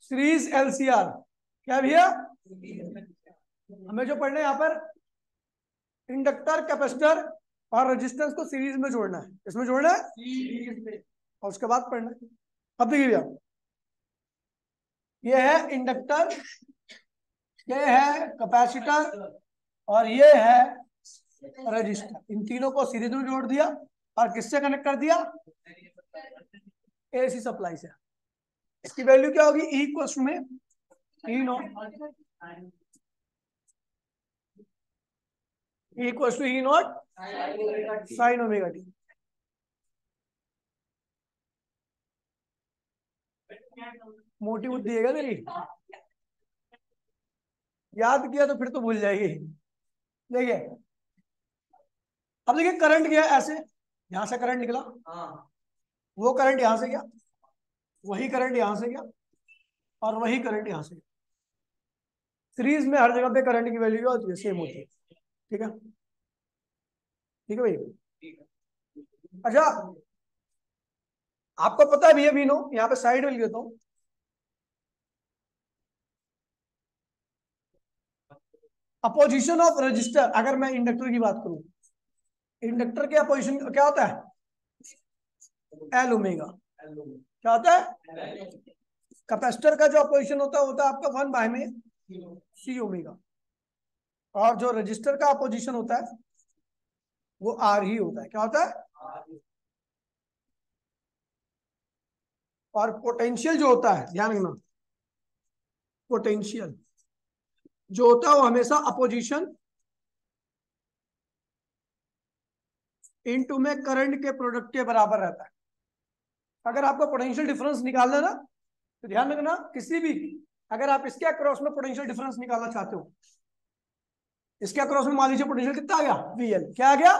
Series LCR क्या भैया? हमें जो पढ़ना है यहाँ पर इंडक्टर, कैपेसिटर और रेजिस्टेंस को सीरीज में जोड़ना है। इसमें जोड़ना है सीरीज में, और उसके बाद पढ़ना है। अब देखिए भैया, ये है इंडक्टर, ये है कैपेसिटर और ये है रजिस्टर। इन तीनों को सीरीज में जोड़ दिया और किससे कनेक्ट कर दिया? एसी सप्लाई से। इसकी वैल्यू क्या होगी? ई इक्वल में E naught, equal to E naught sine omega t. मोटी बुद्धि है तेरी, याद किया तो फिर तो भूल जाएगी। देखिए, अब देखिए करंट गया ऐसे, यहां से करंट निकला, वो करंट यहां से गया, वही करंट यहां से गया और वही करंट यहां से गया। सीरीज में हर जगह पे करंट की वैल्यू होती है, सेम होती है। ठीक है, ठीक है भाई। अच्छा, आपको पता है भैया वीनो, यहाँ पे साइड में लिख देता हूं। अपोजिशन ऑफ रजिस्टर, अगर मैं इंडक्टर की बात करूं, इंडक्टर के अपोजिशन क्या होता है? L omega. क्या होता है? कैपेसिटर का जो अपोजिशन होता है आपका 1 में सी ओमेगा, और जो रजिस्टर का अपोजिशन होता है वो आर ही होता है। क्या होता है? और पोटेंशियल जो होता है, ध्यान रखना, पोटेंशियल जो होता है वो हमेशा अपोजिशन इनटू में करंट के प्रोडक्ट के बराबर रहता है। अगर आपको पोटेंशियल डिफरेंस निकालना है ना, तो ध्यान रखना, किसी भी, अगर आप इसके अक्रॉस में पोटेंशियल डिफरेंस निकालना चाहते हो, इसके अक्रॉस में मान लीजिए पोटेंशियल कितना आ गया? वीएल। क्या आ गया?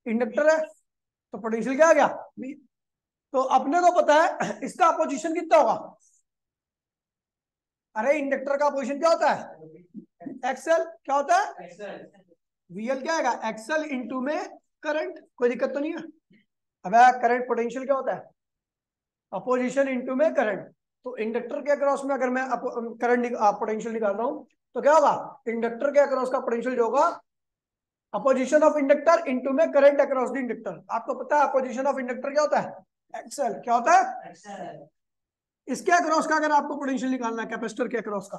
इंडक्टर है तो पोटेंशियल क्या आ गया? वी। तो अपने को पता है इसका अपोजिशन कितना होगा। अरे इंडक्टर का अपोजिशन क्या होता है? एक्सएल। क्या होता है? वीएल क्या आएगा? एक्सएल इंटू में करंट। कोई दिक्कत तो नहीं है? अब करंट पोटेंशियल क्या होता है? अपोजिशन इंटू में करंट। तो इंडक्टर के अक्रॉस में अगर मैं करंट पोटेंशियल निकाल रहा हूं तो क्या होगा? इंडक्टर के अक्रॉस का पोटेंशियल जो होगा, अपोजिशन ऑफ इंडक्टर इंटू में करंट अक्रॉस द इंडक्टर। आपको पता है अपोजिशन ऑफ इंडक्टर क्या होता है? एक्सएल। क्या होता है? इसके अक्रॉस का अगर आपको पोटेंशियल निकालना है कैपेसिटर के अक्रॉस का,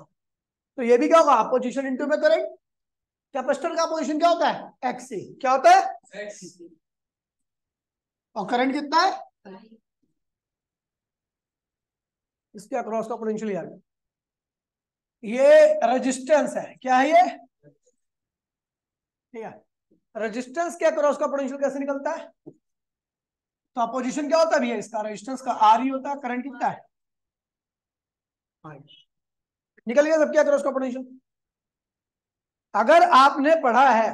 तो ये भी क्या होगा? अपोजिशन इंटू में करंट। कैपेसिटर का पोजीशन क्या होता है? एक्सी। क्या होता है? एक्सी। और करंट कितना है? इसके अक्रॉस का पोटेंशियल आ गया। ये रेजिस्टेंस है। क्या है ये? ठीक है, रेजिस्टेंस के अक्रॉस का पोटेंशियल कैसे निकलता है? तो अपोजिशन क्या होता है भैया इसका? रेजिस्टेंस का आर ही होता है। करंट कितना है? निकल गया सबके अक्रॉस का पोटेंशियल। अगर आपने पढ़ा है,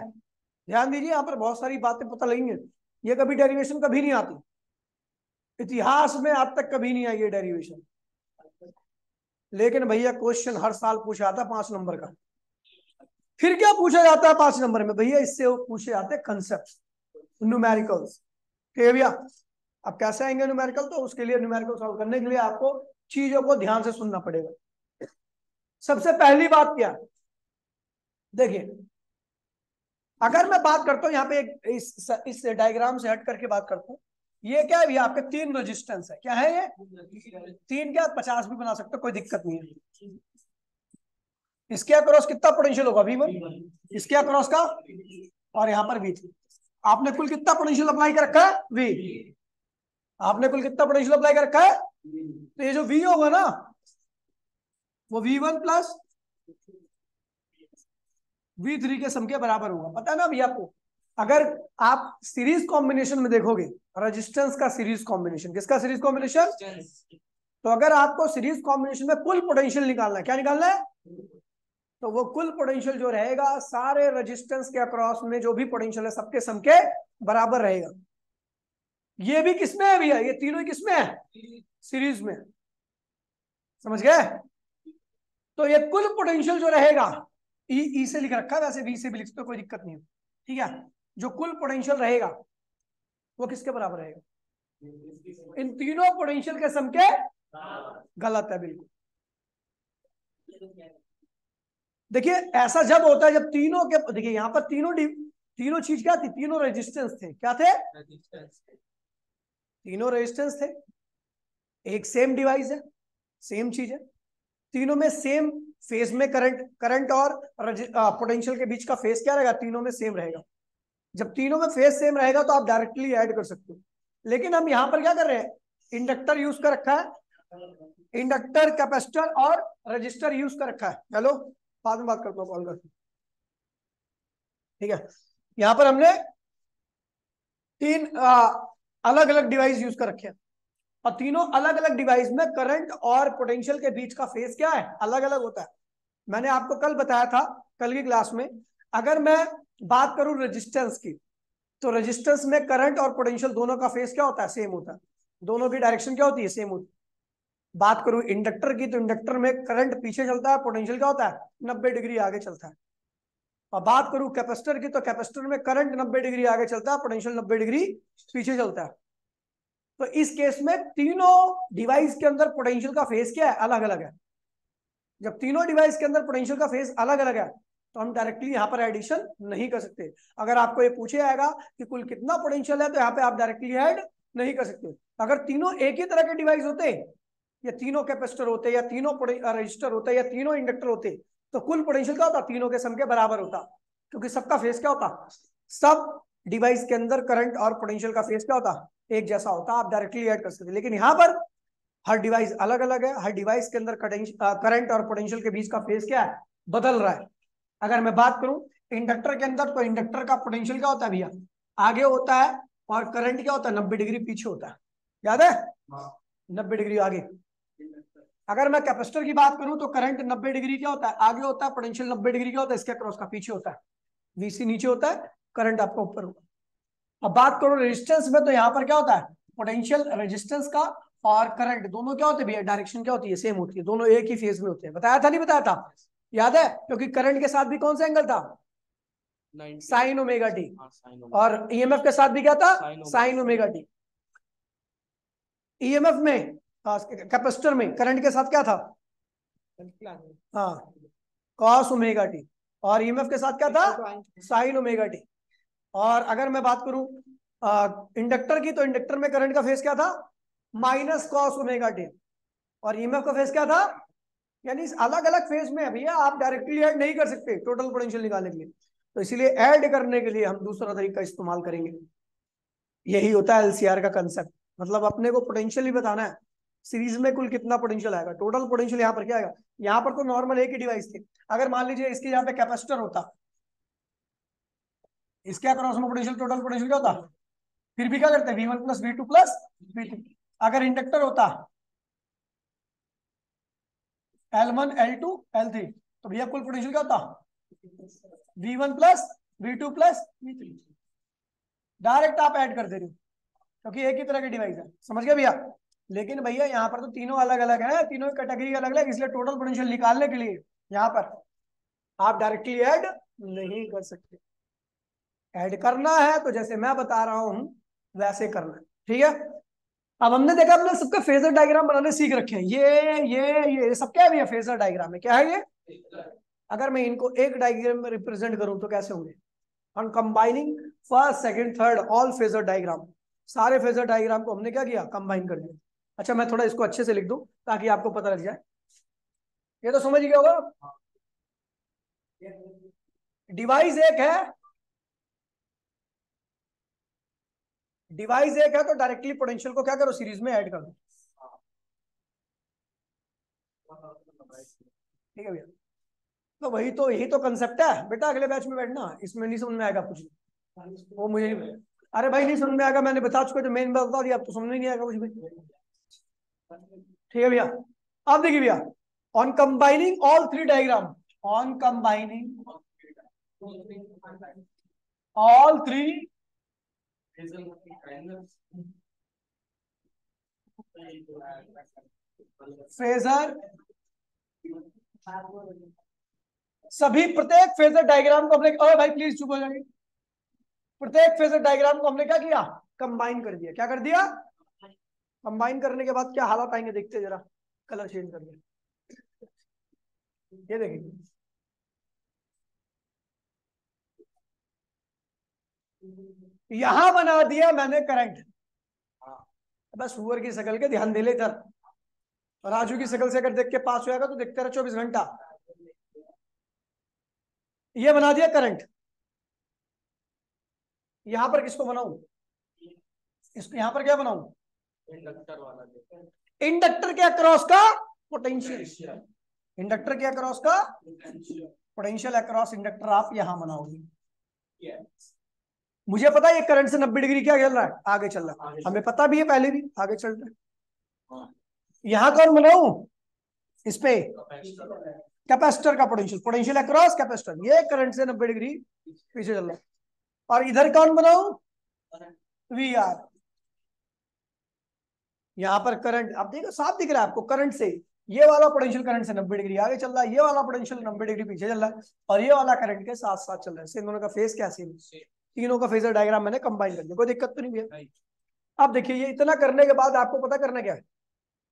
ध्यान दीजिए, यहां पर बहुत सारी बातें पता लगेंगे। ये कभी डेरिवेशन कभी नहीं आती, इतिहास में आज तक कभी नहीं आई ये डेरिवेशन, लेकिन भैया क्वेश्चन हर साल पूछा जाता है 5 नंबर का। फिर क्या पूछा जाता है 5 नंबर में भैया? इससे वो पूछे जाते हैं कंसेप्ट, न्यूमेरिकल्स। ठीक है भैया, अब कैसे आएंगे न्यूमेरिकल? तो उसके लिए, न्यूमेरिकल सॉल्व करने के लिए आपको चीजों को ध्यान से सुनना पड़ेगा। सबसे पहली बात क्या, देखिए, अगर मैं बात करता हूं यहाँ पे इस डायग्राम से हट करके बात करता हूँ, ये क्या है भैया? आपके 3 रेजिस्टेंस है। क्या है ये? 3 क्या, 50 भी बना सकते हो, कोई दिक्कत नहीं है। इसके अक्रॉस कितना पोटेंशियल होगा? V1। इसके अक्रॉस का, और यहाँ पर V3। आपने कुल कितना पोटेंशियल अप्लाई कर रखा है? V। आपने कुल कितना पोटेंशियल अप्लाई कर रखा है? तो ये जो V होगा ना, वो V1 प्लस V3 के सम के बराबर होगा। पता है ना भैया आपको? अगर आप सीरीज कॉम्बिनेशन में देखोगे, रेजिस्टेंस का सीरीज कॉम्बिनेशन, किसका सीरीज कॉम्बिनेशन? तो अगर आपको सीरीज कॉम्बिनेशन में कुल पोटेंशियल निकालना है, क्या निकालना है? तो वो कुल पोटेंशियल जो रहेगा सारे रेजिस्टेंस के अक्रॉस में जो भी पोटेंशियल है सबके सम के बराबर रहेगा। ये भी किसमें है भैया? ये तीनों किसमें है? सीरीज में। समझ गए? तो ये कुल पोटेंशियल जो रहेगा, ई से लिख रखा है, वैसे वी से भी लिख सकते हो, कोई दिक्कत नहीं है। ठीक है, जो कुल पोटेंशियल रहेगा वो किसके बराबर रहेगा? इन तीनों पोटेंशियल के सम के गलत है बिल्कुल। देखिए ऐसा जब होता है जब तीनों के, देखिए यहां पर तीनों चीज क्या थी, तीनों रेजिस्टेंस थे, क्या थे, तीनों रेजिस्टेंस थे, एक सेम डिवाइस है, सेम चीज है, तीनों में सेम फेज में करंट और पोटेंशियल के बीच का फेज क्या रहेगा, तीनों में सेम रहेगा। जब तीनों में फेज सेम रहेगा तो आप डायरेक्टली ऐड कर सकते हो। लेकिन हम यहां पर क्या कर रहे हैं, इंडक्टर यूज कर रखा है, इंडक्टर, कैपेसिटर और रजिस्टर यूज कर रखा है। हेलो, बाद में बात करता हूँ, कॉल कर, ठीक है। यहां पर हमने तीन अलग अलग डिवाइस यूज कर रखे हैं और तीनों अलग अलग डिवाइस में करंट और पोटेंशियल के बीच का फेज क्या है, अलग अलग होता है। मैंने आपको कल बताया था, कल की क्लास में, अगर मैं बात करूं रेजिस्टेंस की, तो रेजिस्टेंस में करंट और पोटेंशियल दोनों का फेज क्या होता है, सेम होता है, दोनों की डायरेक्शन क्या होती है, सेम होती है। बात करूं इंडक्टर की, तो इंडक्टर में करंट पीछे चलता है, पोटेंशियल क्या होता है, 90 डिग्री आगे चलता है। और बात करूं कैपेसिटर की, तो कैपेसिटर में करंट 90 डिग्री आगे चलता है, पोटेंशियल 90 डिग्री पीछे चलता है। तो इस केस में तीनों डिवाइस के अंदर पोटेंशियल का फेज क्या है, अलग अलग है। जब तीनों डिवाइस के अंदर पोटेंशियल का फेज अलग अलग है तो हम डायरेक्टली यहाँ पर एडिशन नहीं कर सकते। अगर आपको ये पूछे आएगा कि कुल कितना पोटेंशियल है, तो यहाँ पे आप डायरेक्टली ऐड नहीं कर सकते। अगर तीनों एक ही तरह के डिवाइस होते, या तीनों कैपेसिटर होते, या तीनों रजिस्टर होते, या तीनों इंडक्टर होते, तो कुल पोटेंशियल क्या होता, तीनों के सम के बराबर होता, क्योंकि सबका फेज क्या होता, सब डिवाइस के अंदर करंट और पोटेंशियल का फेज क्या होता, एक जैसा होता, आप डायरेक्टली ऐड कर सकते। लेकिन यहाँ पर हर डिवाइस अलग अलग है, हर डिवाइस के अंदर करंट और पोटेंशियल के बीच का फेज क्या है, बदल रहा है। अगर मैं बात करूं इंडक्टर के अंदर, तो इंडक्टर का पोटेंशियल क्या होता है भैया, आगे होता है, और करंट क्या होता है, 90 डिग्री पीछे होता है, याद है, 90 डिग्री आगे। अगर मैं कैपेसिटर की बात करूं, तो करंट 90 डिग्री क्या होता है, आगे होता है, पोटेंशियल 90 डिग्री क्या होता है, इसके क्रॉस का पीछे होता है, वीसी नीचे होता है, करंट आपका ऊपर होगा। अब बात करो रेजिस्टेंस में, तो यहाँ पर क्या होता है, पोटेंशियल रेजिस्टेंस का और करंट दोनों क्या होते हैं भैया, डायरेक्शन क्या होती है, सेम होती है, दोनों एक ही फेज में होते हैं। बताया था नहीं बताया था, याद है, क्योंकि करंट के साथ भी कौन सा एंगल था, साइन ओमेगा टी, और ईएमएफ के साथ भी क्या था, साइन ओमेगा टी। ईएमएफ में, कैपेसिटर में करंट के साथ क्या था, हाँ, कॉस ओमेगा टी, और ईएमएफ के साथ क्या था, साइन ओमेगा टी। और अगर मैं बात करूं इंडक्टर की, तो इंडक्टर में करंट का फेज क्या था, माइनस कॉस ओमेगा टी, और ईएमएफ का फेज क्या था, यानी अलग अलग फेज में है भैया, आप डायरेक्टली ऐड नहीं कर सकते टोटल पोटेंशियल निकालने के लिए। तो इसीलिए ऐड करने के लिए हम दूसरा तरीका इस्तेमाल करेंगे। यही होता है एलसीआर का कंसेप्ट, मतलब अपने को पोटेंशियल ही बताना है, सीरीज में कुल कितना पोटेंशियल आएगा, टोटल पोटेंशियल यहाँ पर क्या आएगा। यहाँ पर तो नॉर्मल एक ही डिवाइस थी, अगर मान लीजिए इसके यहाँ पे कैपेसिटर होता, इसके अक्रॉस में पोटेंशियल, टोटल पोटेंशियल क्या होता, फिर भी क्या करते हैं, V1 plus V2 plus V3। अगर इंडक्टर होता L1 L2 L3, तो भैया कुल पोटेंशियल क्या होता, V1 plus V2 plus V3। Direct आप ऐड कर दे रहे हो, क्योंकि एक ही तरह की डिवाइस है, समझ गए भैया। लेकिन भैया यहाँ पर तो तीनों अलग अलग है, तीनों की कैटेगरी अलग अलग, इसलिए टोटल पोटेंशियल निकालने के लिए यहाँ पर आप डायरेक्टली ऐड नहीं कर सकते। ऐड करना है तो जैसे मैं बता रहा हूं वैसे करना है, ठीक है। अब हमने देखा, हमने सबके फेजर डायग्राम बनाने सीख रखे हैं, ये सब क्या है भैया, फेजर डायग्राम है, क्या है ये। अगर मैं इनको एक डायग्राम में रिप्रेजेंट करूं तो कैसे होंगे, हम combining first second third all phasor diagram, सारे फेजर डायग्राम को हमने क्या किया, कंबाइन कर दिया। अच्छा मैं थोड़ा इसको अच्छे से लिख दूं ताकि आपको पता लग जाए, ये तो समझ गया होगा। डिवाइस एक है, डिवाइस एक है, तो डायरेक्टली पोटेंशियल को क्या करो, सीरीज में ऐड कर दो, ठीक है भैया। तो वही तो, यही तो कंसेप्ट है बेटा, अगले बैच में बैठना, इसमें नहीं समझ में आएगा कुछ भी, वो मुझे नहीं, अरे भाई नहीं समझ में आएगा, मैंने बता चुका, जो मेन बात बता दिया, अब तो समझ में नहीं आएगा कुछ भी, ठीक है भैया। अब देखिए भैया, on combining all three diagram, on combining all three phasor, सभी प्रत्येक फेजर डायग्राम को हमने, ओ भाई प्लीज चुप हो जाइए, प्रत्येक फेजर डायग्राम को हमने क्या किया, कंबाइन कर दिया, क्या कर दिया, कंबाइन करने के बाद क्या हालात आएंगे देखते जरा, कलर चेंज करके। ये देखिए, यहां बना दिया मैंने करंट। बस सुअर की शकल के ध्यान दे ले इधर, राजू की शकल से अगर देख के पास होगा तो देखते रहे 24 घंटा। ये बना दिया करंट। यहां पर किसको बनाऊं, इसको यहां पर क्या बनाऊं, इंडक्टर वाला, इंडक्टर के अक्रॉस का पोटेंशियल, इंडक्टर के अक्रॉस का पोटेंशियल अक्रॉस इंडक्टर आप यहां बनाओगे। मुझे पता है ये करंट से 90 डिग्री क्या चल रहा है, आगे चल रहा है, हमें पता भी है पहले भी आगे चल रहा है। यहां कौन बनाऊं, इस पे कैपेसिटर का पोटेंशियल, पोटेंशियल अक्रॉस कैपेसिटर, ये करंट से 90 डिग्री पीछे चल रहा है। और इधर कौन बनाऊं, वी आर। यहां पर करंट आप देखो साफ दिख रहा है आपको, करंट से ये वाला पोटेंशियल करंट से 90 डिग्री आगे चल रहा है, ये वाला पोटेंशियल 90 डिग्री पीछे चल रहा है, और ये वाला करंट के साथ साथ चल रहा है। इन दोनों का फेज क्या सेम, तीनों का फेजर डायग्राम मैंने कंबाइन कर दिया, कोई दिक्कत तो नहीं है। अब देखिए ये इतना करने के बाद आपको पता करना क्या है,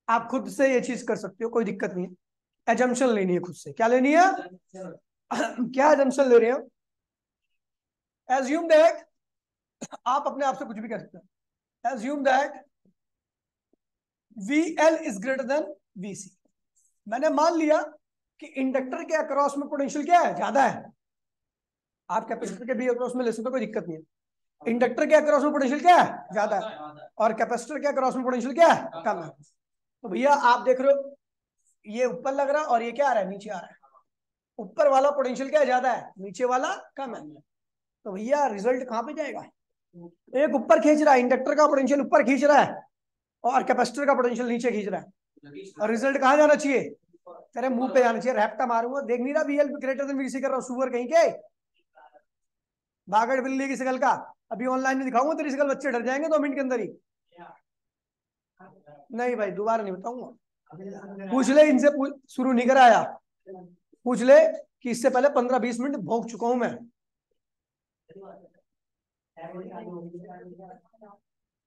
आप खुद से ये चीज कर सकते हो, कोई दिक्कत नहीं है। एजम्पशन लेनी है खुद से, क्या लेनी है क्या एजम्पशन ले रहे हो, एज्यूम दैट, आप अपने आप से कुछ भी कर सकते हो, assume that VL is greater than VC। मैंने मान लिया कि इंडक्टर के अक्रॉस में पोटेंशियल क्या है, ज्यादा है। आप कैपेसिटर के भी अक्रॉस में ले सकते हो, कोई दिक्कत नहीं है। इंडक्टर के अक्रॉस में पोटेंशियल क्या है, ज्यादा है, और कैपेसिटर के अक्रॉस में पोटेंशियल क्या है, कम है। तो भैया आप देख रहे हो ये ऊपर लग रहा है और ये क्या आ रहा है, नीचे आ रहा है। ऊपर वाला पोटेंशियल क्या है, ज्यादा है, नीचे वाला कम है। तो भैया रिजल्ट कहां पे जाएगा, एक ऊपर खींच रहा है, इंडक्टर का पोटेंशियल ऊपर खींच रहा है और कैपेसिटर का पोटेंशियल नीचे खींच रहा है, और रिजल्ट कहां जाना चाहिए, तेरे मुंह पे जाना चाहिए। रैप्टा मारूंगा, देख नहीं रहा VL ग्रेटर देन VC कर रहा हूं, सुअर कहीं के, बागड़ बिल्ली की शकल का। अभी ऑनलाइन में दिखाऊंगा तेरी शकल, बच्चे डर जाएंगे 2 मिनट के अंदर ही। नहीं भाई दोबारा नहीं बताऊंगा, पूछ ले इनसे, शुरू नहीं कराया, पूछ ले कि इससे पहले 15-20 मिनट भोंक चुका हूं मैं।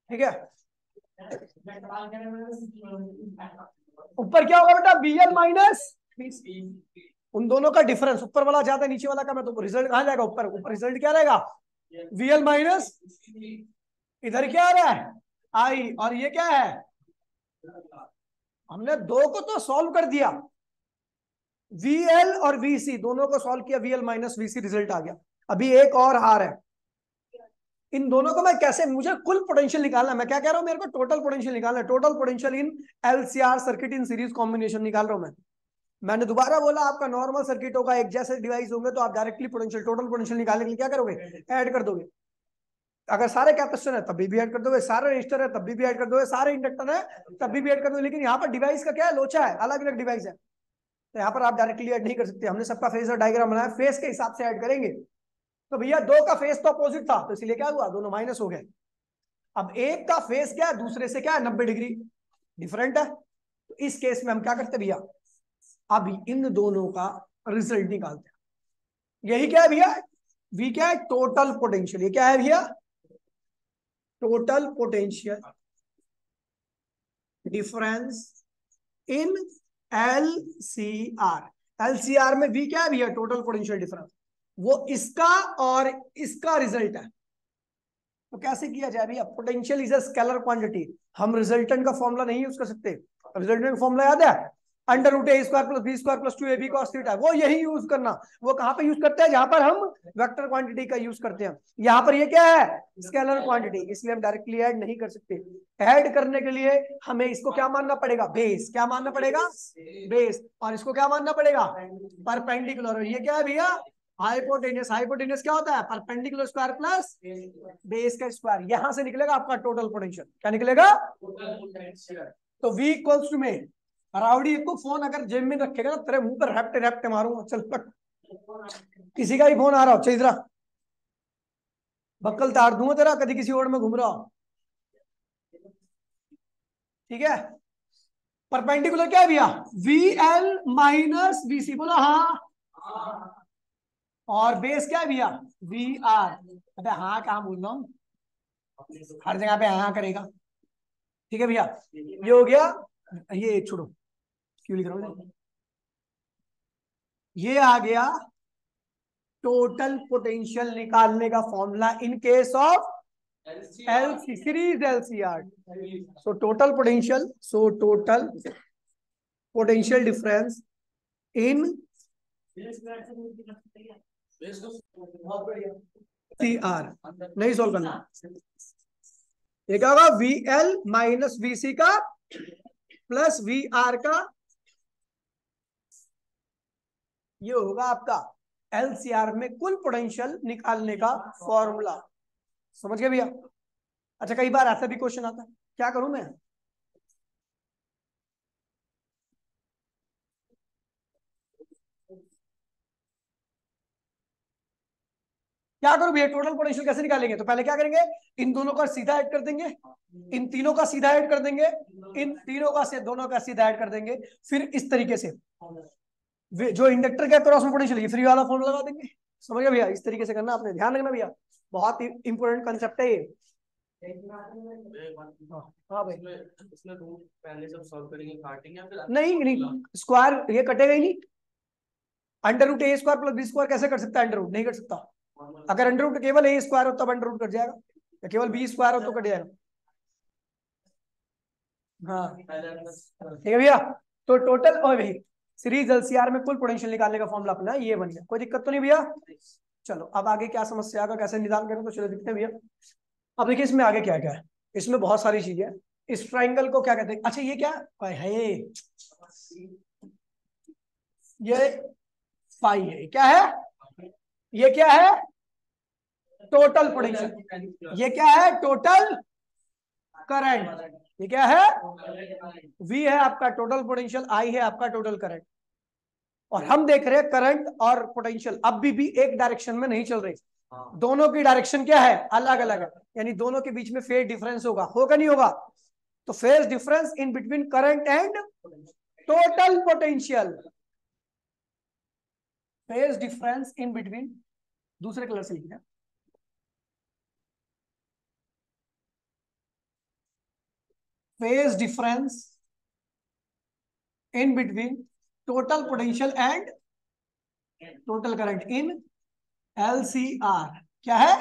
ठीक है, ऊपर क्या होगा बेटा, VL माइनस, उन दोनों का डिफरेंस, ऊपर वाला ज्यादा नीचे वाला कम है, तो रिजल्ट कहां जाएगा, ऊपर। ऊपर रिजल्ट क्या रहेगा, VL माइनस, इधर क्या आ रहा है I, और ये क्या है, हमने दो को तो सॉल्व कर दिया, VL और VC दोनों को सॉल्व किया, VL माइनस VC रिजल्ट आ गया। अभी एक और हार है, इन दोनों को मैं कैसे, मुझे कुल पोटेंशियल निकालना है। मैं क्या कह रहा हूं, मेरे को टोटल पोटेंशियल निकालना है, total potential in LCR circuit in series combination निकाल रहा हूं मैं। मैंने दोबारा बोला, आपका नॉर्मल सर्किट होगा, एक जैसे डिवाइस होंगे, तो आप डायरेक्टली पोटेंशियल, टोटल पोटेंशियल निकालने के लिए क्या करोगे, ऐड कर दोगे। अगर सारे कैपेसिटर है तब भी ऐड कर दोगे, सारे रजिस्टर है तब भी ऐड कर दोगे, सारे इंडक्टर है तब भी ऐड कर दोगे। लेकिन यहाँ पर डिवाइस का क्या है, लोचा है, अलग अलग डिवाइस है, तो यहाँ पर आप डायरेक्टली ऐड नहीं कर सकते। हमने सबका फेजर डायग्राम बनाया, फेस के हिसाब से ऐड करेंगे। तो भैया दो का फेस तो अपोजिट था, तो इसलिए क्या हुआ, दोनों माइनस हो गए। अब एक का फेस क्या है, दूसरे से क्या है, 90 डिग्री डिफरेंट है। तो इस केस में हम क्या करते भैया, अब इन दोनों का रिजल्ट निकालते हैं। यही क्या है भैया, V क्या है, टोटल पोटेंशियल। ये क्या है भैया, टोटल पोटेंशियल डिफरेंस इन LCR। LCR में V क्या है भैया, टोटल पोटेंशियल डिफरेंस, वो इसका और इसका रिजल्ट है। तो कैसे किया जाए भैया, potential is a scalar quantity, हम रिजल्टेंट का फॉर्मूला नहीं यूज कर सकते। रिजल्टेंट का फॉर्मूला याद है, under root A square plus B square plus 2ab cos थीटा, वो यही यूज करना। वो कहां पे यूज करते हैं, जहां पर हम वेक्टर क्वांटिटी का यूज करते हैं। यहाँ पर ये क्या है, स्केलर क्वांटिटी, इसलिए हम डायरेक्टली ऐड नहीं कर सकते। ऐड करने के लिए हमें इसको क्या मानना पड़ेगा, बेस। क्या मानना पड़ेगा, बेस। और इसको क्या मानना पड़ेगा, परपेंडिकुलर। ये क्या है भैया, हाइपोटेन्यूस। हाइपोटेन्यूस क्या होता है, परपेंडिकुलर स्क्वायर प्लस बेस का स्क्वायर। यहां से निकलेगा आपका टोटल पोटेंशियल। क्या निकलेगा, तो V इक्वल्स टू में, राउडी को फोन अगर जेब में रखेगा ना, तेरे मुंह पर रैप्टे रैप्टे मारूंगा। चल पट, किसी का ही फोन आ रहा हो, चल इधर बक्कल तार दूंगा तेरा, कभी किसी और में घूम रहा हो। ठीक है, परपेंडिकुलर क्या है भैया, VL माइनस VC, बोला हाँ। और बेस क्या है भैया, VR। अबे हाँ कहाँ बोल रहा हूँ, हर जगह पे हाँ करेगा। ठीक है भैया, ये हो गया, ये छोड़ो क्यों लिख रहा हूं, ये आ गया टोटल पोटेंशियल निकालने का formula in case of LC series LCR. So total potential difference in C R नहीं सोल्व करना, ये क्या होगा, V L minus V C का प्लस वी आर का, ये होगा आपका एलसीआर में कुल पोटेंशियल निकालने का फॉर्मूला। समझ गए भैया? अच्छा, कई बार ऐसा भी क्वेश्चन आता है, क्या करूं मैं, क्या करूं भैया, टोटल पोटेंशियल कैसे निकालेंगे? तो पहले क्या करेंगे, इन दोनों का सीधा ऐड कर देंगे, इन तीनों का सीधा ऐड कर देंगे, इन तीनों का से दोनों का सीधा ऐड कर देंगे, फिर इस तरीके से जो इंडक्टर के क्रॉस में पोटेंशियल है फ्री वाला फॉर्मूला लगा देंगे। समझ गए भैया? इस तरीके से करना, आपने ध्यान रखना भैया, बहुत ही इंपॉर्टेंट कंसेप्ट है ये। हाँ भाई, इसमें रूट पहले सब सॉल्व करेंगे, काटेंगे फिर नहीं स्क्वायर ये कटेगा ही नहीं, under root A square plus B square कैसे कर सकता है, अंडर रूट नहीं कर सकता। अगर अंडर रूट केवल ए स्क्वायर हो तब अंडर रूट कट जाएगा, या केवल बी स्क्वायर हो तो कट जाएगा। हाँ ठीक है भैया, तो टोटल और भाई सीरीज एलसीआर में कुल पोटेंशियल निकालने का फॉर्मूला अपना ये बन गया, कोई दिक्कत तो नहीं भैया। चलो अब आगे क्या समस्या का कैसे निदान करें, तो चलो दिखते हैं भैया। अब देखिए इसमें आगे क्या क्या है, इसमें बहुत सारी चीजें हैं। इस ट्राइंगल को क्या कहते हैं, अच्छा ये क्या है, ये फाई है, क्या है ये, क्या है टोटल पोटेंशियल, ये क्या है टोटल करंट, ये क्या है V है आपका टोटल पोटेंशियल, I है आपका टोटल करंट। और हम देख रहे हैं करंट और पोटेंशियल अब भी एक डायरेक्शन में नहीं चल रही, दोनों की डायरेक्शन क्या है, अलग अलग है, यानी दोनों के बीच में फेज डिफरेंस होगा नहीं होगा? तो phase difference in between current and total potential, phase difference in between, दूसरे कलर से लिखना, phase difference in between total potential and total current in LCR. क्या है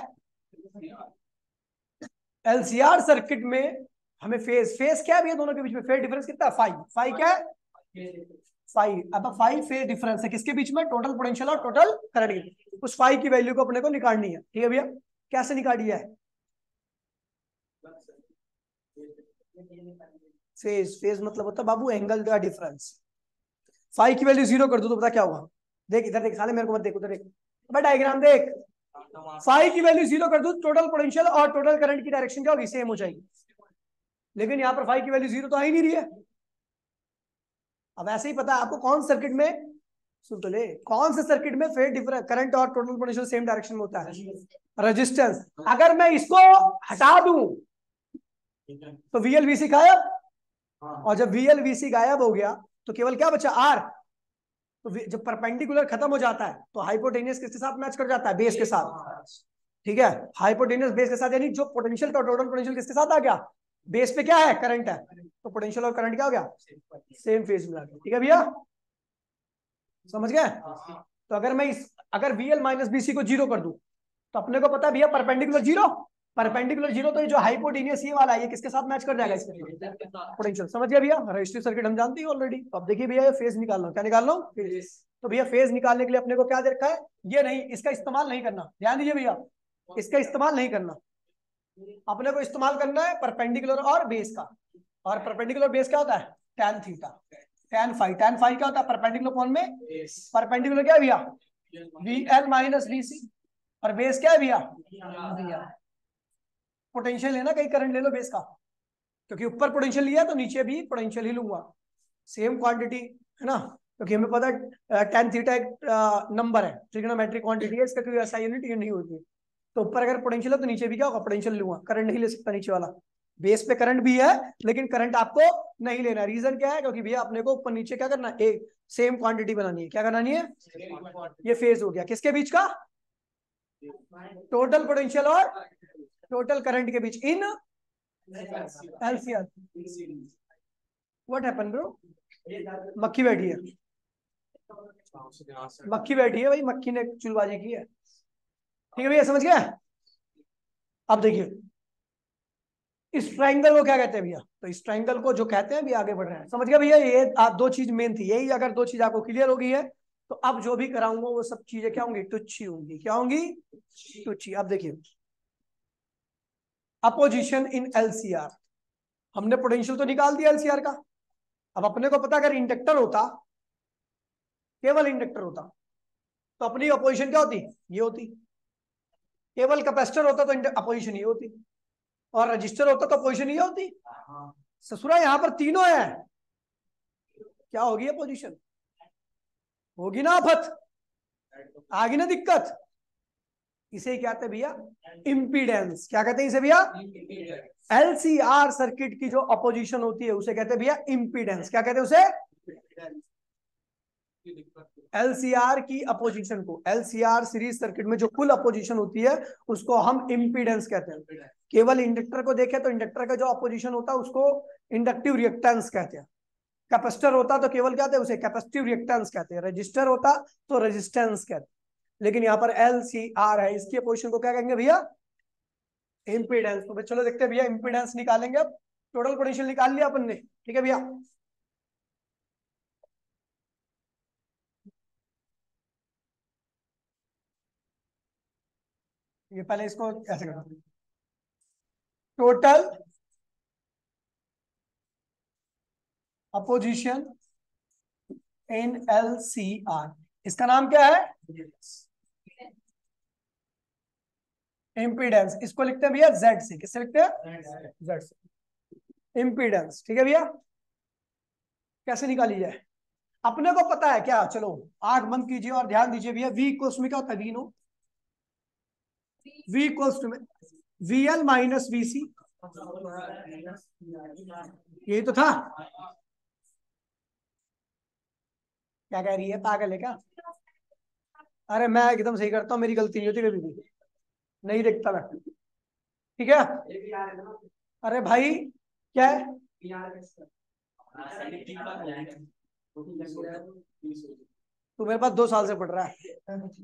एलसीआर सर्किट में, हमें फेज क्या है दोनों के बीच में, फेज डिफरेंस कितना है, फाई क्या है, फाई। अब फाई फेज डिफरेंस है किसके बीच में, टोटल पोटेंशियल और टोटल करंट की, उस फाई की वैल्यू को अपने को निकालनी है। ठीक है भैया, कैसे निकाली है, फेज मतलब होता है बाबू एंगल का डिफरेंस, फाई की वैल्यू 0 कर दो तो पता क्या होगा, देख इधर देख, साले मेरे को मत देख, उधर देख डायग्राम देख, फाई की वैल्यू 0 कर दो, टोटल पोटेंशियल और टोटल करंट की डायरेक्शन क्या होगी, सेम हो जाएगी। लेकिन यहाँ पर फाई की वैल्यू 0 तो आ ही नहीं रही है। अब ऐसे ही पता है आपको कौन सर्किट में, सुन तो ले, कौन से सर्किट में फेज डिफरेंस करंट और टोटल पोटेंशियल सेम डायरेक्शन में होता है, रेजिस्टेंस। अगर मैं इसको हटा दूं तो VLVC गायब, और जब VLVC गायब हो गया तो केवल क्या बचा, R। तो जब परपेंडिकुलर खत्म हो जाता है तो हाइपोटेनियस किसके साथ मैच कर जाता है, बेस के साथ। ठीक है, हाइपोटेनियस बेस के साथ, यानी जो पोटेंशियल का टोटल पोटेंशियल किसके साथ आ गया, बेस पे क्या है, करंट है, तो पोटेंशियल और करंट क्या हो गया, सेम फेज में आ गया। ठीक है भैया, समझ गए? तो अगर VL माइनस BC को 0 कर दूं तो अपने को पता है भैया परपेंडिकुलर 0, परपेंडिकुलर 0, तो ये जो हाइपोटेनियस ये वाला है ये किसके साथ मैच कर जाएगा, इसके पोटेंशियल। समझ गया भैया, रजिस्ट्री सर्किट हम जानते हैं ऑलरेडी। तो अब देखिए भैया ये फेज निकालना, क्या निकालना, तो भैया फेज निकालने के लिए अपने को क्या दे रखा है, ये नहीं, इसका इस्तेमाल नहीं करना, ध्यान दीजिए भैया, इसका इस्तेमाल नहीं करना, अपने को इस्तेमाल करना है परपेंडिकुलर और बेस का। और परपेंडिकुलर बेस क्या होता है, tan थीटा, tan फाई क्या होता है परपेंडिकुलर कोण में, परपेंडिकुलर क्या है भैया, VL माइनस BC, और बेस क्या है भैया, पोटेंशियल है ना, कहीं करंट ले लो बेस का, क्योंकि ऊपर पोटेंशियल लिया तो नीचे भी पोटेंशियल ही लूंगा, सेम क्वांटिटी है ना, क्योंकि हमें पता है tan थीटा एक नंबर है, ट्रिग्नोमेट्रिक क्वांटिटी है, इसका कोई ऐसा यूनिट नहीं होती। तो ऊपर अगर पोटेंशियल है तो नीचे भी क्या होगा, पोटेंशियल लूंगा, करंट नहीं ले सकता नीचे वाला, बेस पे करंट भी है लेकिन करंट आपको नहीं लेना। रीजन क्या है, क्योंकि भैया अपने को ऊपर नीचे क्या करना है, एक सेम क्वांटिटी बनानी है। क्या बनानी है, ये फेज हो गया किसके बीच का, टोटल पोटेंशियल और टोटल करंट के बीच इन एलसीआर। What happen bro? मक्खी बैठी है, मक्खी बैठी है भाई, मक्खी ने चुलबाजी की है। ठीक है भैया, समझ गया? अब देखिए इस ट्राइंगल को क्या कहते हैं भैया? तो इस ट्राइंगल को जो कहते हैं भी आगे बढ़ रहे हैं, समझ गया भैया? ये दो चीज मेन थी, यही अगर दो चीज आपको क्लियर हो गई है तो अब जो भी कराऊंगा वो सब चीजें क्या होंगी? तुच्छी होंगी। क्या होंगी? तुच्छी। अब देखिए अपोजिशन इन एलसीआर, हमने पोटेंशियल तो निकाल दिया एलसीआर का। अब अपने को पता अगर इंडक्टर होता, केवल इंडक्टर होता, तो अपनी अपोजिशन क्या होती? ये होती। केवल कैपेसिटर होता तो अपोजिशन ये होती, और रजिस्टर होता तो अपोजिशन ये होती। ससुरा यहाँ पर तीनों है, क्या होगी अपोजिशन? होगी ना आफत, आगे ना दिक्कत। इसे क्या कहते हैं भैया? इंपीडेंस। क्या कहते हैं इसे भैया? एलसीआर सर्किट की जो अपोजिशन होती है उसे कहते हैं भैया इंपीडेंस। क्या कहते हैं उसे? एलसीआर की अपोजिशन को, एलसीआर सीरीज सर्किट में जो कुल अपोजिशन होती है उसको हम इंपीडेंस कहते हैं। केवल इंडक्टर को देखें तो इंडक्टर का जो अपोजिशन होता है उसको इंडक्टिव रिएक्टेंस कहते हैं। कैपेसिटर होता तो केवल क्या कहते हैं? उसे कैपेसिटिव रिएक्टेंस कहते हैं। रजिस्टर होता तो रेजिस्टेंस कहते हैं। लेकिन यहाँ पर एलसीआर है, इसकी अपोजिशन को क्या कहेंगे भैया? इंपीडेंस। तो चलो देखते हैं भैया, इंपीडेंस निकालेंगे। अब टोटल पोटेंशियल निकाल लिया अपन ने, ठीक है भैया? ये पहले इसको ऐसे करो, टोटल अपोजिशन इन एलसीआर, इसका नाम क्या है? इंपीडेंस। इसको लिखते हैं भैया जेड से। किससे लिखते हैं? जेड से। इंपीडेंस, ठीक है भैया? कैसे निकाली जाए? अपने को पता है क्या? चलो आंख बंद कीजिए और ध्यान दीजिए भैया। वी इक्वल्स में क्या होता है? We know, V equals to में वीएल माइनस वीसी, यही तो था। क्या कह रही है? पागल है क्या? अरे मैं एकदम सही करता हूँ, मेरी गलती नहीं होती कभी भी, नहीं देखता मैं। ठीक है? अरे भाई क्या है? तू मेरे पास 2 साल से पढ़ रहा है,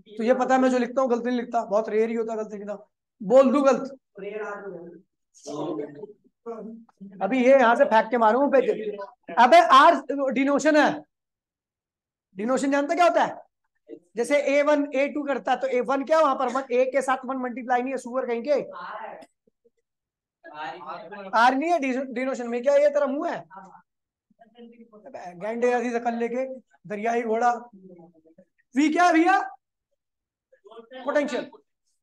तुझे पता है मैं जो लिखता हूँ गलती नहीं लिखता, बहुत रेयर ही होता गलती लिखता। बोल दू गलत, अभी ये यहाँ से फेंक के मारूंगा पे। अबे आर डिनोशन है, डिनोशन जानता क्या होता है? जैसे A1 A2 करता है तो A1 क्या वहां पर ए के साथ 1 मल्टीप्लाई नहीं है, सुअर कहीं के। आर नहीं है डिनोशन में, क्या ये तेरा मुंह है? गैंडे ऐसी शकल लेके, दरियाई घोड़ा। वी क्या है भैया? Potential,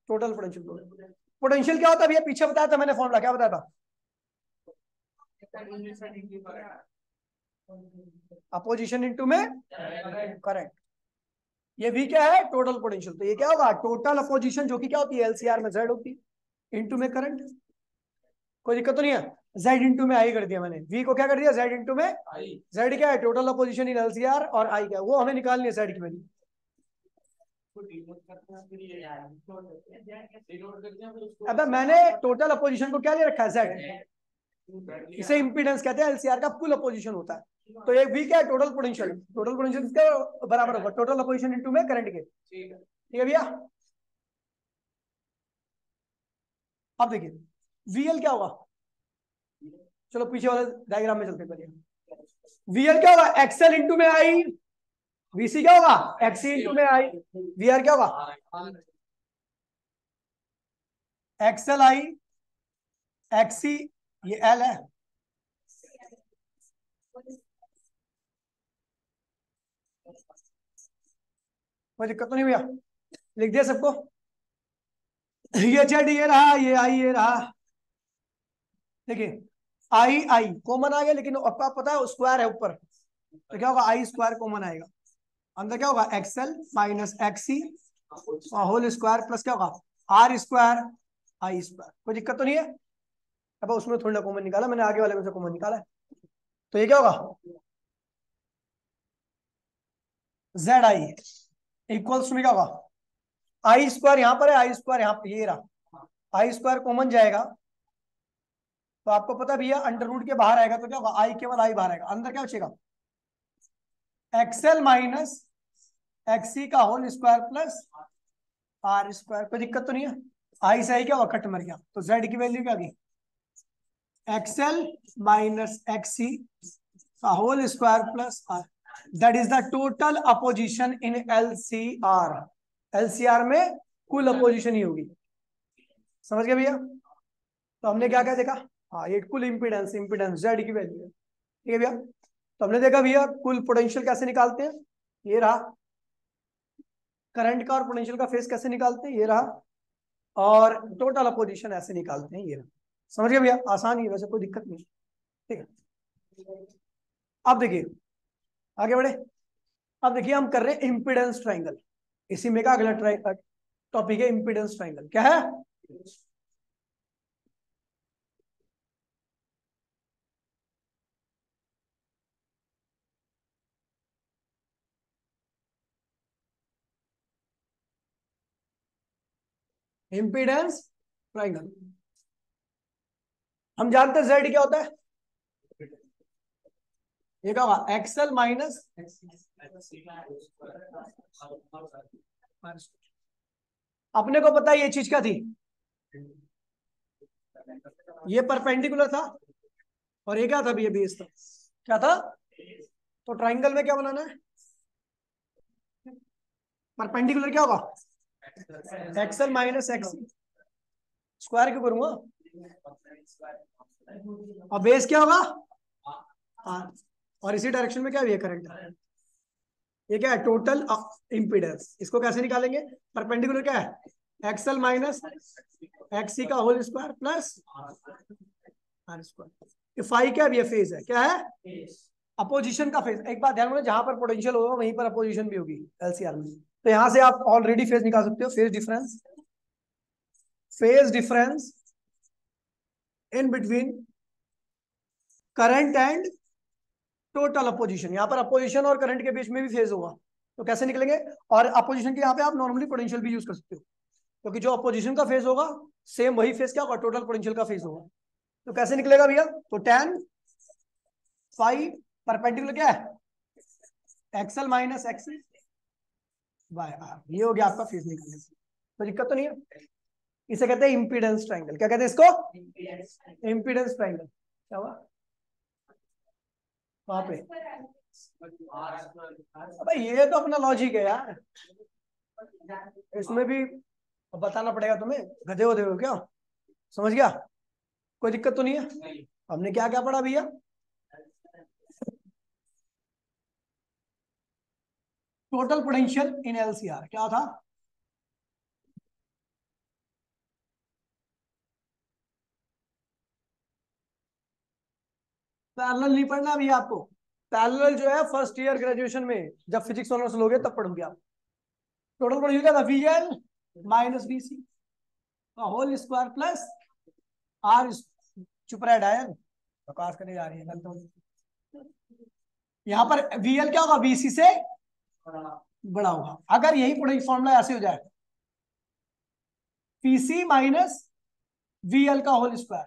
total potential. पोटेंशियल क्या होता है भैया? पीछे बताया था मैंने, फॉर्मूला क्या बताया था? अपोजिशन इनटू में करंट। ये भी क्या है? Total potential. तो ये क्या होगा? टोटल अपोजिशन, जो कि क्या होती है? एलसीआर में जेड होती है, इनटू में करंट। कोई दिक्कत तो नहीं है? जेड इंटू में आई कर दिया मैंने, वी को क्या कर दिया? जेड इंटू में आई। जेड क्या है? टोटल अपोजिशन इन एलसीआर, और आई क्या है? वो हमें निकालनी है जेड की वैल्यू। अब मैंने टोटल अपोजिशन को क्या ले रखा है? जेड। इसे इंपीडेंस कहते हैं, एलसीआर का कुल अपोजिशन होता है। तो एक वी क्या है? Total potential. टोटल पोटेंशियल किसके बराबर होगा? टोटल अपोजिशन इनटू में करंट के। ठीक है भैया? अब देखिए वीएल क्या होगा? चलो पीछे वाले डायग्राम में चलते हैं। वीएल क्या होगा? एक्सएल इंटू में आई। वीसी क्या होगा? एक्सी इंटू में आई। वीआर क्या होगा? एक्सएल आई एक्सी, ये एल है। कोई दिक्कत तो नहीं भैया? लिख दिया सबको? ये जेड ये रहा, ये आई ये रहा। देखिए आई आई कॉमन आ गया, लेकिन आपका पता है स्क्वायर है ऊपर, तो क्या होगा? आई स्क्वायर कॉमन आएगा। अंदर क्या होगा? XL minus XC whole square plus क्या होगा? R square I square. कोई दिक्कत तो नहीं है? अब उसमें थोड़ा कॉमन निकाला मैंने, आगे वाले में से कॉमन निकाला है। तो ये क्या होगा? जेड आई इक्वल्स में क्या होगा? आई स्क्वायर यहाँ पर है, आई स्क्वायर यहाँ पर, ये रहा, आई स्क्वायर कॉमन जाएगा, तो आपको पता भी है अंडर रूट के बाहर आएगा तो क्या होगा, आई केवल आई बाहर आएगा, अंदर क्या बचेगा, एक्सएल माइनस एक्सी का whole square plus R square. कोई दिक्कत तो नहीं है, आई से आई क्या हुआ, कट मर गया, तो जेड की वैल्यू क्या गई, एक्सएल माइनस एक्सी का whole square plus R, that is the total opposition in LCR. LCR में कुल अपोजिशन ही होगी, समझ गए भैया। तो हमने क्या क्या देखा, हाँ ये कुल इंपीडेंस, इंपीडेंस जेड की वैल्यू है, ठीक है भैया। तो हमने देखा भैया कुल पोटेंशियल कैसे निकालते हैं, ये रहा, करंट का और पोटेंशियल का फेस कैसे निकालते हैं, ये रहा, और टोटल अपोजिशन ऐसे निकालते हैं, ये रहा। समझ गए भैया, आसान ही है वैसे, कोई दिक्कत नहीं, ठीक है। अब देखिए आगे बढ़े, अब देखिए हम कर रहे हैं इंपीडेंस ट्राइंगल, इसी में का अगला टॉपिक है इंपीडेंस ट्राइंगल। क्या है, इंपीडेंस ट्राइंगल। हम जानते हैं जेड क्या होता है, ये क्या होगा, एक्सएल माइनस, अपने को पता है ये चीज क्या थी, ये परपेंडिकुलर था और ये क्या था, भी ये बेस था, क्या था। तो ट्राइंगल में क्या बनाना है, परपेंडिकुलर क्या होगा, एक्सएल माइनस एक्स, स्क्वायर क्यों करूंगा, और बेस क्या होगा आर, और इसी डायरेक्शन में क्या है, करंट है, ये क्या है, टोटल इंपीडेंस। इसको कैसे निकालेंगे, परपेंडिकुलर क्या है, एक्सएल माइनस एक्सी का whole square plus R square. Phi क्या है, ये फेज है, क्या है, अपोजिशन का फेज। एक बात ध्यान में, जहां पर पोटेंशियल होगा वहीं पर अपोजिशन भी होगी एलसीआर में। तो यहां से आप ऑलरेडी फेज निकाल सकते हो, phase difference, phase difference in between current and total opposition. यहाँ पर अपोजिशन और करंट के बीच में भी फेज होगा, तो कैसे निकलेंगे, और अपोजिशन के यहाँ पे आप नॉर्मली पोटेंशियल भी यूज कर सकते हो, क्योंकि जो अपोजिशन का फेज होगा सेम वही फेज क्या होगा, टोटल पोटेंशियल का फेज होगा। तो कैसे निकलेगा भैया, तो tan फाई परपेंडिकुलर क्या है, XL minus XC by R, ये हो गया आपका फेज निकलने से, तो दिक्कत तो नहीं है। इसे कहते हैं इंपीडेंस ट्राइंगल। क्या कहते हैं इसको, इंपीडेंस ट्राइंगल। क्या हुआ वहां पे, अबे ये तो अपना लॉजिक है यार, इसमें भी बताना पड़ेगा तुम्हें, गधे हो देखो क्या, समझ गया, कोई दिक्कत तो नहीं है। हमने क्या क्या पढ़ा भैया, टोटल पोटेंशियल इन एलसीआर क्या था, पैरेलल नहीं पढ़ना भैया आपको, पैरेलल जो है फर्स्ट ईयर ग्रेजुएशन में जब फिजिक्स ऑनर्स लोगे तब पढ़ोगे आप। टोटल पोटेंशियल क्या था, वीएल माइनस वीसी का होल स्क्वायर प्लस आर, चुप रहा डायन, प्रकाश करने जा रही है गलत हो। यहाँ पर वीएल क्या होगा, वीसी से बड़ा होगा। अगर यही पोटेंशियल फॉर्मूला ऐसे हो जाए, पीसी माइनस वीएल का होल स्क्वायर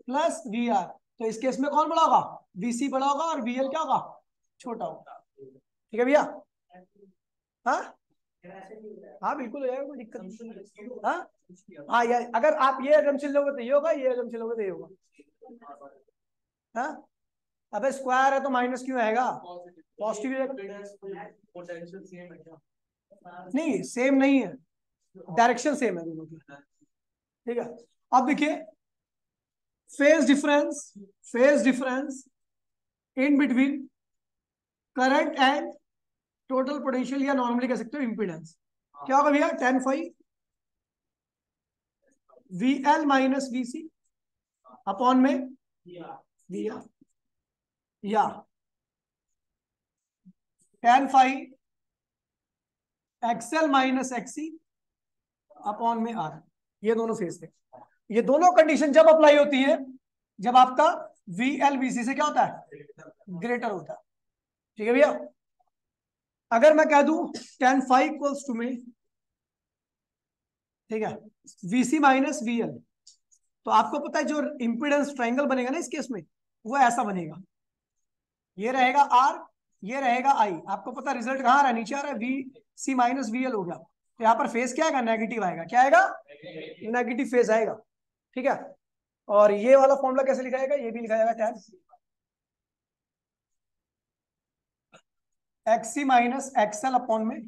प्लस वीआर, तो इस केस में कौन बड़ा होगा, वीसी बड़ा होगा और वीएल क्या होगा, छोटा होगा। ठीक है भैया, हाँ हाँ बिल्कुल हो जाएगा, कोई दिक्कत नहीं। हाँ हाँ यार, अगर आप ये एजम्पशन लोगे तो ये होगा, ये एजम्पशन लोगे तो ये होगा। हाँ अबे स्क्वायर है तो माइनस क्यों आएगा, पॉजिटिव नहीं, सेम नहीं है, डायरेक्शन सेम है दोनों की। ठीक है, अब देखिए phase difference, phase difference in between current and total potential, या नॉर्मली कह सकते हो इंपीडेंस। क्या होगा भैया, tan phi V L minus V C upon में वी आर, या tan phi XL minus XC upon में आर, ये दोनों फेज थे। ये दोनों कंडीशन जब अप्लाई होती है जब आपका वी एल वी सी से क्या होता है, ग्रेटर होता है। ठीक है भैया, अगर मैं कह दूं tan फाइव इक्वल्स टू में, ठीक है, वीसी माइनस वीएल, तो आपको पता है जो इंपिडेंस ट्रायंगल बनेगा ना इस केस में, वो ऐसा बनेगा, ये रहेगा आर, ये रहेगा आई। आपको पता रिजल्ट कहाँ आ रहा है, नीचे आ रहा है, V C minus V L हो गया। तो यहाँ पर फेज क्या आएगा, नेगेटिव आएगा। क्या आएगा, नेगेटिव फेज आएगा। ठीक है, और ये वाला फॉर्मूला कैसे लिखा जाएगा, ये भी लिखा जाएगा tan XC minus XL upon में,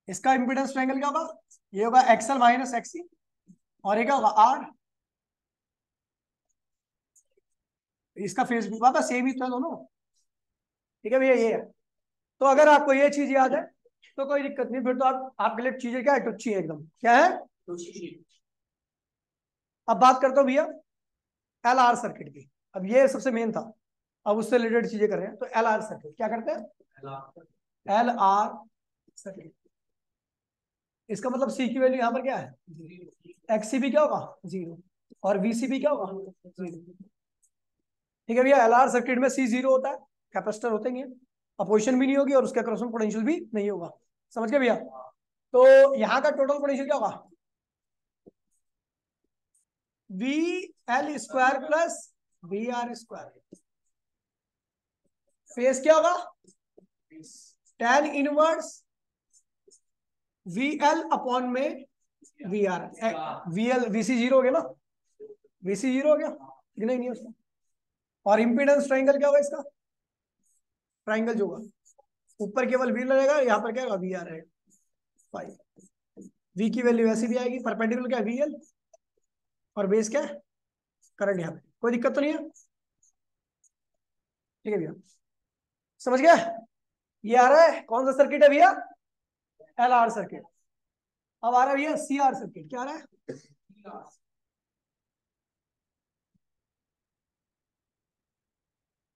इसका इंपिडेंस ट्रायंगल क्या होगा, ये होगा एक्सएल माइनस एक्सी, और ये क्या होगा आर, इसका फेज भी वापस सेम ही तो है दोनों। ठीक है भैया, ये है। तो अगर आपको ये चीज याद है तो कोई दिक्कत नहीं, फिर तो आपके लिए चीजें क्या है, टुच्ची है एकदम। क्या है, अब बात करता हूँ भैया एल आर सर्किट की। अब ये सबसे मेन था, अब उससे रिलेटेड चीजें कर रहे हैं। तो एल आर सर्किट क्या करते हैं, एल आर सर्किट, इसका मतलब सी की वैल्यू यहाँ पर क्या है, एक्स सी भी क्या होगा 0, और वी सी भी क्या होगा 0। ठीक है भैया, एल आर सर्किट में सी 0 होता है, कैपेसिटर होते नहीं है, अपोजिशन भी नहीं होगी, और उसका क्रॉसिंग पोटेंशियल भी नहीं होगा। समझ गए भैया। तो यहाँ का टोटल पोटेंशियल क्या होगा, V L square plus V R square. Phase क्या होगा, tan inverse V L upon में V R. V L V C 0 हो गया ना, वी सी 0 हो गया, नहीं नहीं उसका। और इंपीडेंस ट्रायंगल क्या होगा इसका, ट्रायंगल जो होगा ऊपर केवल वी रहेगा, यहाँ पर क्या होगा वी आर रहेगा। फाइव वी की वैल्यू ऐसी भी आएगी, परपेंडिकुलर क्या है वी एल, और बेस क्या है करंट यहाँ पे। कोई दिक्कत तो नहीं है, ठीक है भैया, समझ गया। ये आ रहा है कौन सा सर्किट है भैया, एल आर सर्किट। अब आ रहा है भैया सी आर सर्किट। क्या आ रहा है,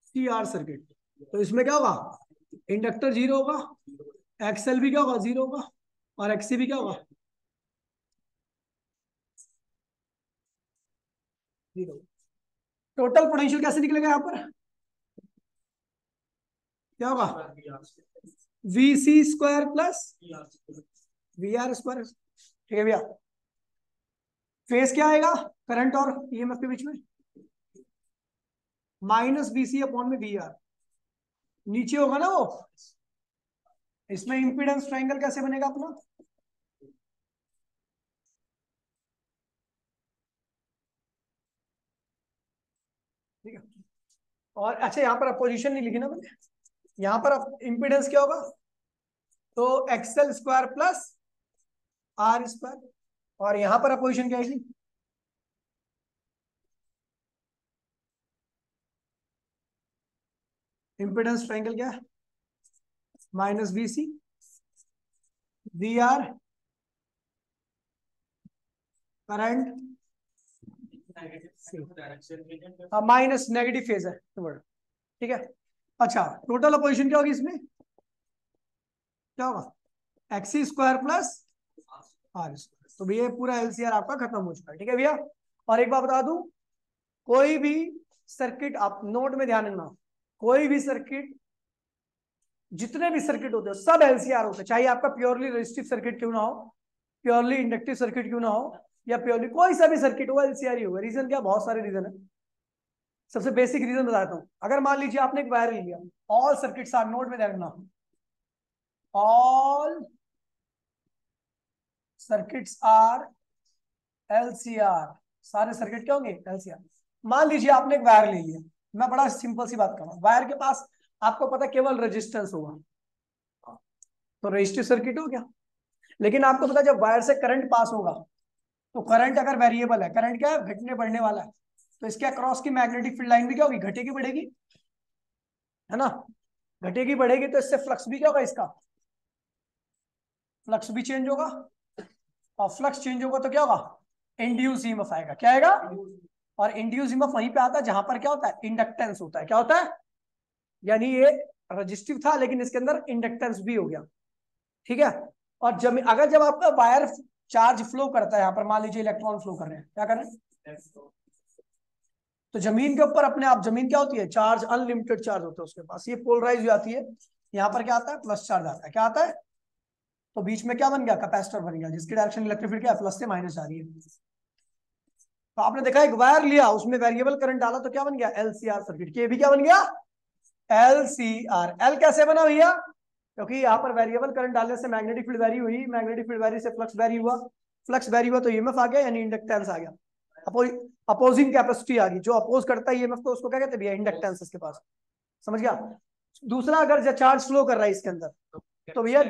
सी आर सर्किट। तो इसमें क्या होगा, इंडक्टर 0 होगा, एक्सएल भी क्या होगा 0 होगा, और एक्सी भी क्या होगा 0। टोटल पोटेंशियल कैसे निकलेगा यहाँ पर, क्या होगा V C square plus V R square. ठीक है भैया, फेस क्या आएगा करंट और ईएमएफ के बीच में, माइनस बी सी अपॉन में वी आर, नीचे होगा ना वो। इसमें इंपीडेंस ट्रायंगल कैसे बनेगा अपना, ठीक है। और अच्छा यहाँ पर अपोजिशन नहीं लिखी ना मैंने, यहाँ पर इंपीडेंस क्या होगा, तो XL square plus R square, और यहां पर अपोजिशन क्या आएगी, इंपीडेंस ट्रायंगल क्या है, minus B C V R current, minus negative phase है वर्ड। ठीक है, अच्छा टोटल अपोजिशन क्या होगी इसमें, क्या होगा XC square plus R square. तो भैया पूरा एलसीआर आपका खत्म हो चुका है। ठीक है भैया, और एक बात बता दूं, कोई भी सर्किट आप नोट में ध्यान रखना, कोई भी सर्किट, जितने भी सर्किट होते हैं सब एलसीआर होते हैं, चाहे आपका प्योरली रेजिस्टिव सर्किट क्यों ना हो, प्योरली इंडक्टिव सर्किट क्यों ना हो, या प्योरली कोई सा भी सर्किट हो, एलसीआर ही होगा। रीजन क्या, बहुत सारे रीजन है। सबसे बेसिक रीजन बताता हूँ, अगर मान लीजिए आपने एक वायर ले लिया, ऑल सर्किट्स आर, नोट में ध्यान रखना, ऑल सर्किट्स आर एलसीआर, सारे सर्किट क्या होंगे एलसीआर। मान लीजिए आपने एक वायर ले लिया, मैं बड़ा सिंपल सी बात कर रहा हूँ, वायर के पास आपको पता केवल रेजिस्टेंस होगा, तो रेजिस्टिव सर्किट हो गया। लेकिन आपको पता जब वायर से करंट पास होगा, तो करंट अगर वेरिएबल है, करंट क्या है घटने बढ़ने वाला है, तो इसके अक्रॉस की मैग्नेटिक फील्ड लाइन भी क्या होगी, घटेगी बढ़ेगी, है ना, घटेगी बढ़ेगी। तो इससे फ्लक्स भी क्या होगा, इसका फ्लक्स भी चेंज होगा, और फ्लक्स चेंज होगा तो क्या होगा, इंड्यूस ईएमएफ आएगा। क्या आएगा, और इंड्यूस ईएमएफ वहीं पे आता है जहां पर क्या होता है, इंडक्टेंस होता है। क्या होता है, यानी ये रजिस्टिव था लेकिन इसके अंदर इंडक्टेंस भी हो गया। ठीक है, और जब आपका वायर चार्ज फ्लो करता है, यहाँ पर मान लीजिए इलेक्ट्रॉन फ्लो कर रहे हैं, क्या कर रहे हैं, तो जमीन के ऊपर अपने आप, जमीन क्या होती है, चार्ज अनलिमिटेड चार्ज होता है उसके पास, ये पोलराइज हो जाती है, यहाँ पर क्या आता है प्लस चार्ज आता है। क्या आता है, तो बीच में क्या बन गया, कैपेसिटर बन गया, जिसकी डायरेक्शन इलेक्ट्रिक फील्ड क्या है, प्लस से माइनस आ रही है। तो आपने देखा एक वायर लिया, उसमें वेरिएबल करंट डाला तो क्या बन गया, एलसीआर सर्किट। ये भी क्या बन गया, एलसीआर। एल कैसे बना भैया, क्योंकि यहाँ पर वेरिएबल करंट डालने से मैग्नेटिक फील्ड वेरी हुई, मैग्नेटिक फील्ड वेरी से फ्लक्स वेरी हुआ, फ्लक्स वेरी हुआ तो ईएमएफ आ गया, यानी इंडक्टेंस आ गया, अपोजिंग कैपेसिटी आ गई। जो अपोज करता है ईएमएफ को उसको क्या कहते हैं भैया, इंडक्टेंस इसके पास। समझ गया। दूसरा, अगर चार्ज फ्लो कर रहा है इसके अंदर तो भैया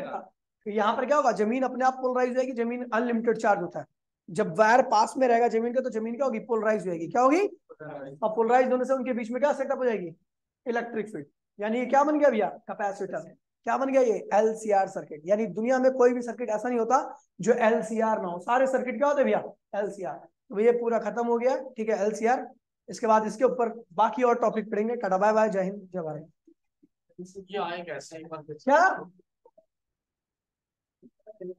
यहाँ पर क्या होगा, जमीन अपने आप पोलराइज हो जाएगी। जमीन अनलिमिटेड चार्ज होता है, जब वायर पास में रहेगा जमीन के तो जमीन क्या होगी, पोलराइज हो जाएगी। क्या होगी, और पोलराइज होने से उनके बीच में क्या सेटअप हो जाएगी, इलेक्ट्रिक फील्ड। यानी ये क्या बन गया भैया, कैपेसिटर। क्या बन गया ये, एलसीआर सर्किट। यानी दुनिया में कोई भी सर्किट ऐसा नहीं होता जो एलसीआर ना हो, सारे सर्किट क्या होते हैं भैया, एलसीआर। तो ये पूरा खत्म हो गया, ठीक है, एलसीआर। इसके बाद इसके ऊपर बाकी और टॉपिक पढ़ेंगे। टाटा बाय बाय, जय हिंद जय भारत। ये आए कैसे क्या,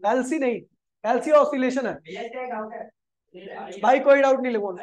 एलसी नहीं, एलसी ऑसिलेशन है भैया क्या डाउट है भाई, कोई डाउट नहीं लगवाना।